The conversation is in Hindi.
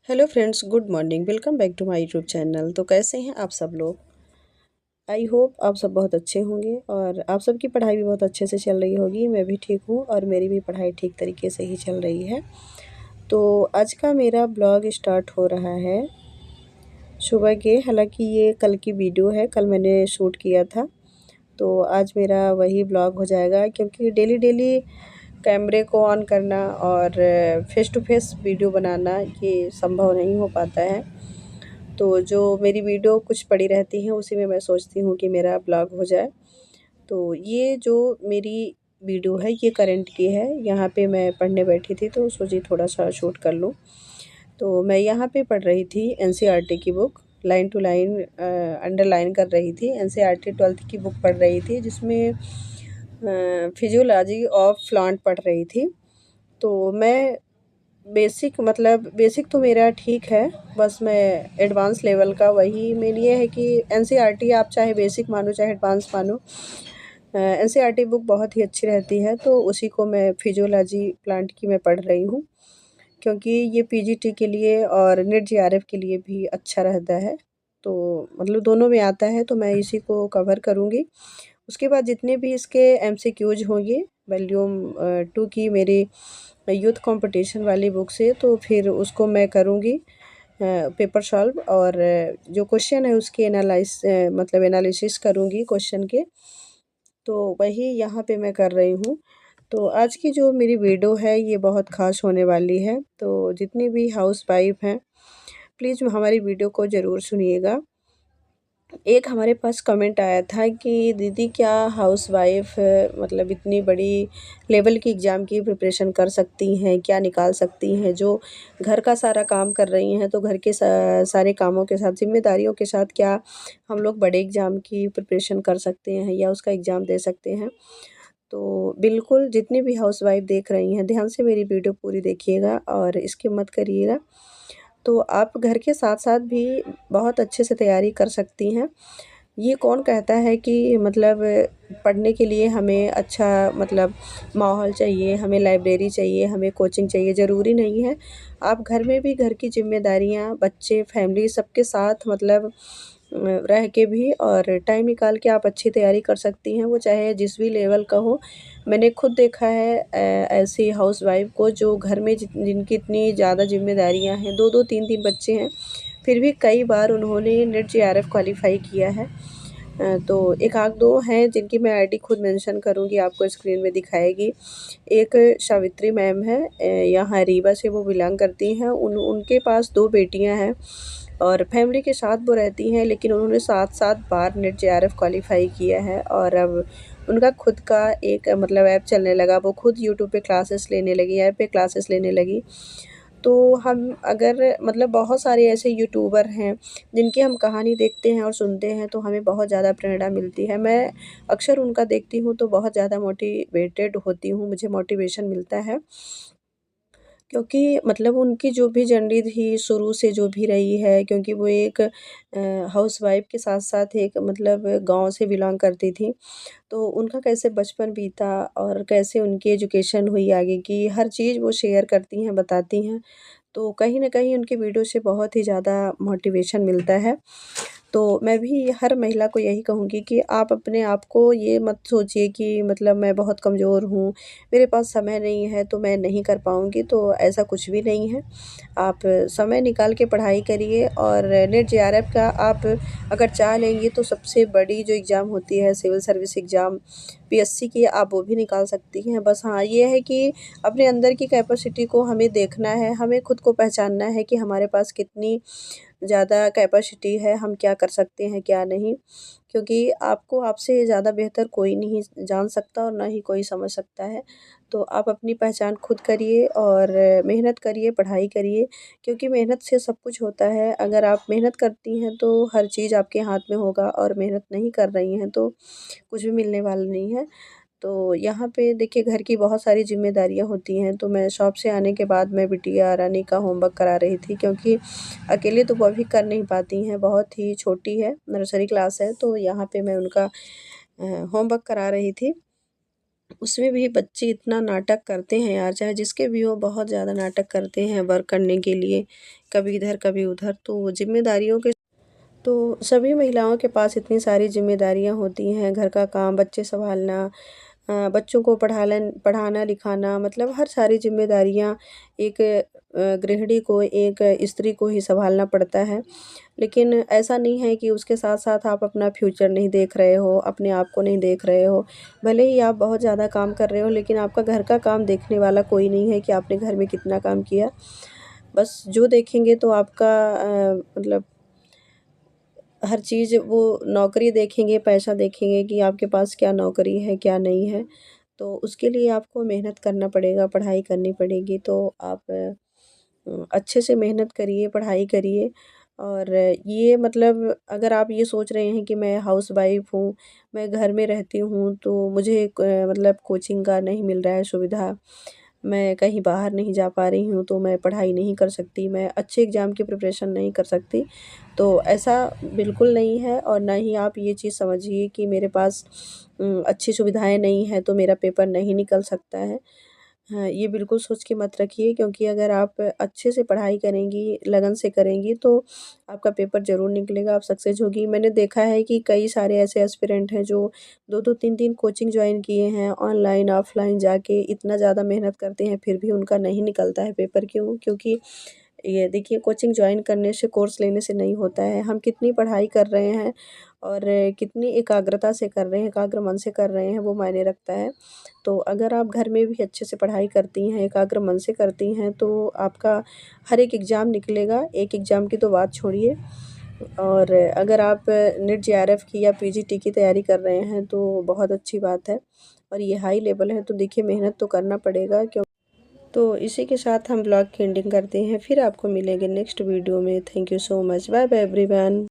Hello friends, good morning. Welcome back to my YouTube channel. तो कैसे हैं आप सब लोग? आई होप आप सब बहुत अच्छे होंगे और आप सबकी पढ़ाई भी बहुत अच्छे से चल रही होगी। मैं भी ठीक हूँ और मेरी भी पढ़ाई ठीक तरीके से ही चल रही है। तो आज का मेरा ब्लॉग स्टार्ट हो रहा है सुबह के। हालांकि ये कल की वीडियो है, कल मैंने शूट किया था। तो आज मेरा वही ब्लॉग हो जाएगा, क्योंकि डेली डेली कैमरे को ऑन करना और फेस टू फेस वीडियो बनाना ये संभव नहीं हो पाता है। तो जो मेरी वीडियो कुछ पड़ी रहती हैं उसी में मैं सोचती हूँ कि मेरा ब्लॉग हो जाए। तो ये जो मेरी वीडियो है ये करंट की है। यहाँ पे मैं पढ़ने बैठी थी तो सोची थोड़ा सा शूट कर लूँ। तो मैं यहाँ पे पढ़ रही थी एनसीईआरटी की book, line to line underline कर रही थी। एनसीईआरटी 12th की बुक पढ़ रही थी, जिसमें फिजियोलॉजी ऑफ प्लांट पढ़ रही थी। तो मैं बेसिक तो मेरा ठीक है, बस मैं एडवांस लेवल का वही मेन ये है कि एनसीईआरटी आप चाहे बेसिक मानो चाहे एडवांस मानो, एनसीईआरटी बुक बहुत ही अच्छी रहती है। तो उसी को मैं फिजियोलॉजी प्लांट की मैं पढ़ रही हूँ, क्योंकि ये पीजीटी के लिए और नेट जीआरएफ के लिए भी अच्छा रहता है। तो मतलब दोनों में आता है, तो मैं इसी को कवर करूँगी। उसके बाद जितने भी इसके एमसीक्यूज होंगे वॉल्यूम 2 की मेरी यूथ कंपटीशन वाली बुक से, तो फिर उसको मैं करूँगी पेपर सॉल्व। और जो क्वेश्चन है उसके एनालिसिस करूँगी क्वेश्चन के। तो वही यहाँ पे मैं कर रही हूँ। तो आज की जो मेरी वीडियो है ये बहुत ख़ास होने वाली है। तो जितनी भी हाउस वाइफ हैं, प्लीज़ हमारी वीडियो को ज़रूर सुनिएगा। एक हमारे पास कमेंट आया था कि दीदी क्या हाउस वाइफ मतलब इतनी बड़ी लेवल की एग्ज़ाम की प्रिपरेशन कर सकती हैं, क्या निकाल सकती हैं? जो घर का सारा काम कर रही हैं, तो घर के सारे कामों के साथ ज़िम्मेदारियों के साथ क्या हम लोग बड़े एग्ज़ाम की प्रिपरेशन कर सकते हैं या उसका एग्ज़ाम दे सकते हैं? तो बिल्कुल जितनी भी हाउस वाइफ देख रही हैं, ध्यान से मेरी वीडियो पूरी देखिएगा और स्किप मत करिएगा। तो आप घर के साथ-साथ भी बहुत अच्छे से तैयारी कर सकती हैं। ये कौन कहता है कि मतलब पढ़ने के लिए हमें अच्छा मतलब माहौल चाहिए, हमें लाइब्रेरी चाहिए, हमें कोचिंग चाहिए, ज़रूरी नहीं है। आप घर में भी घर की ज़िम्मेदारियाँ, बच्चे, फैमिली सबके साथ मतलब रह के भी और टाइम निकाल के आप अच्छी तैयारी कर सकती हैं, वो चाहे जिस भी लेवल का हो। मैंने खुद देखा है ऐसी हाउसवाइफ़ को जो घर में जिनकी इतनी ज़्यादा ज़िम्मेदारियाँ हैं, 2-2 3-3 बच्चे हैं, फिर भी कई बार उन्होंने नेट जेआरएफ क्वालीफ़ाई किया है। तो एक आध दो हैं जिनकी मैं आईडी खुद मेंशन करूँगी, आपको स्क्रीन में दिखाएगी। एक सावित्री मैम है, यहाँ रीवा से वो बिलॉन्ग करती हैं। उनके पास 2 बेटियाँ हैं और फैमिली के साथ वो रहती हैं, लेकिन उन्होंने 7-7 बार नेट जेआरएफ क्वालीफ़ाई किया है और अब उनका खुद का एक मतलब ऐप चलने लगा। वो खुद यूट्यूब पे क्लासेस लेने लगी, ऐप पे क्लासेस लेने लगी। तो हम अगर मतलब बहुत सारे ऐसे यूट्यूबर हैं जिनकी हम कहानी देखते हैं और सुनते हैं, तो हमें बहुत ज़्यादा प्रेरणा मिलती है। मैं अक्सर उनका देखती हूँ तो बहुत ज़्यादा मोटिवेटेड होती हूँ, मुझे मोटिवेशन मिलता है। क्योंकि मतलब उनकी जो भी जर्नी थी शुरू से जो भी रही है, क्योंकि वो एक हाउसवाइफ़ के साथ-साथ एक मतलब गाँव से बिलॉन्ग करती थी। तो उनका कैसे बचपन बीता और कैसे उनकी एजुकेशन हुई आगे की, हर चीज़ वो शेयर करती हैं, बताती हैं। तो कहीं न कहीं उनकी वीडियो से बहुत ही ज़्यादा मोटिवेशन मिलता है। तो मैं भी हर महिला को यही कहूँगी कि आप अपने आप को ये मत सोचिए कि मतलब मैं बहुत कमज़ोर हूँ, मेरे पास समय नहीं है तो मैं नहीं कर पाऊँगी, तो ऐसा कुछ भी नहीं है। आप समय निकाल के पढ़ाई करिए और नेट जेआरएफ का आप अगर चाह लेंगी तो सबसे बड़ी जो एग्ज़ाम होती है सिविल सर्विस एग्ज़ाम पीएससी की, आप वो भी निकाल सकती हैं। बस हाँ, ये है कि अपने अंदर की कैपेसिटी को हमें देखना है, हमें खुद को पहचानना है कि हमारे पास कितनी ज़्यादा कैपेसिटी है, हम क्या कर सकते हैं, क्या नहीं। क्योंकि आपको आपसे ज़्यादा बेहतर कोई नहीं जान सकता और ना ही कोई समझ सकता है। तो आप अपनी पहचान खुद करिए और मेहनत करिए, पढ़ाई करिए, क्योंकि मेहनत से सब कुछ होता है। अगर आप मेहनत करती हैं तो हर चीज़ आपके हाथ में होगा और मेहनत नहीं कर रही हैं तो कुछ भी मिलने वाला नहीं है। तो यहाँ पे देखिए घर की बहुत सारी ज़िम्मेदारियाँ होती हैं, तो मैं शॉप से आने के बाद मैं बिटिया रानी का होमवर्क करा रही थी, क्योंकि अकेले तो वो अभी कर नहीं पाती हैं, बहुत ही छोटी है, नर्सरी क्लास है, तो यहाँ पे मैं उनका होमवर्क करा रही थी। उसमें भी बच्चे इतना नाटक करते हैं यार, चाहे जिसके भी हो बहुत ज़्यादा नाटक करते हैं वर्क करने के लिए, कभी इधर कभी उधर। तो ज़िम्मेदारियों के तो सभी महिलाओं के पास इतनी सारी ज़िम्मेदारियाँ होती हैं, घर का काम, बच्चे सँभालना, बच्चों को पढ़ाना लिखाना, मतलब हर सारी ज़िम्मेदारियाँ एक गृहिणी को, एक स्त्री को ही सँभालना पड़ता है। लेकिन ऐसा नहीं है कि उसके साथ-साथ आप अपना फ्यूचर नहीं देख रहे हो, अपने आप को नहीं देख रहे हो। भले ही आप बहुत ज़्यादा काम कर रहे हो, लेकिन आपका घर का काम देखने वाला कोई नहीं है कि आपने घर में कितना काम किया। बस जो देखेंगे तो आपका मतलब हर चीज़ वो नौकरी देखेंगे, पैसा देखेंगे कि आपके पास क्या नौकरी है, क्या नहीं है। तो उसके लिए आपको मेहनत करना पड़ेगा, पढ़ाई करनी पड़ेगी। तो आप अच्छे से मेहनत करिए, पढ़ाई करिए। और ये मतलब अगर आप ये सोच रहे हैं कि मैं हाउसवाइफ़ हूँ, मैं घर में रहती हूँ, तो मुझे मतलब कोचिंग का नहीं मिल रहा है सुविधा, मैं कहीं बाहर नहीं जा पा रही हूँ, तो मैं पढ़ाई नहीं कर सकती, मैं अच्छे एग्ज़ाम की प्रिपरेशन नहीं कर सकती। तो ऐसा बिल्कुल नहीं है, और ना ही आप ये चीज़ समझिए कि मेरे पास अच्छी सुविधाएँ नहीं हैं, तो मेरा पेपर नहीं निकल सकता है। हाँ, ये बिल्कुल सोच के मत रखिए, क्योंकि अगर आप अच्छे से पढ़ाई करेंगी, लगन से करेंगी, तो आपका पेपर ज़रूर निकलेगा, आप सक्सेस होगी। मैंने देखा है कि कई सारे ऐसे एस्पिरेंट हैं जो 2-2 3-3 कोचिंग जॉइन किए हैं, ऑनलाइन, ऑफ़लाइन जाके इतना ज़्यादा मेहनत करते हैं, फिर भी उनका नहीं निकलता है पेपर। क्यों? क्योंकि ये देखिए, कोचिंग जॉइन करने से, कोर्स लेने से नहीं होता है। हम कितनी पढ़ाई कर रहे हैं और कितनी एकाग्रता से कर रहे हैं, एकाग्र मन से कर रहे हैं, वो मायने रखता है। तो अगर आप घर में भी अच्छे से पढ़ाई करती हैं, एकाग्र मन से करती हैं, तो आपका हर एक एग्ज़ाम निकलेगा। एक एग्ज़ाम की तो बात छोड़िए। और अगर आप नीट जेआरएफ की या पीजीटी की तैयारी कर रहे हैं, तो बहुत अच्छी बात है, और ये हाई लेवल है, तो देखिए मेहनत तो करना पड़ेगा। तो इसी के साथ हम ब्लॉग की एंडिंग करते हैं, फिर आपको मिलेंगे नेक्स्ट वीडियो में। Thank you so much, bye bye everyone.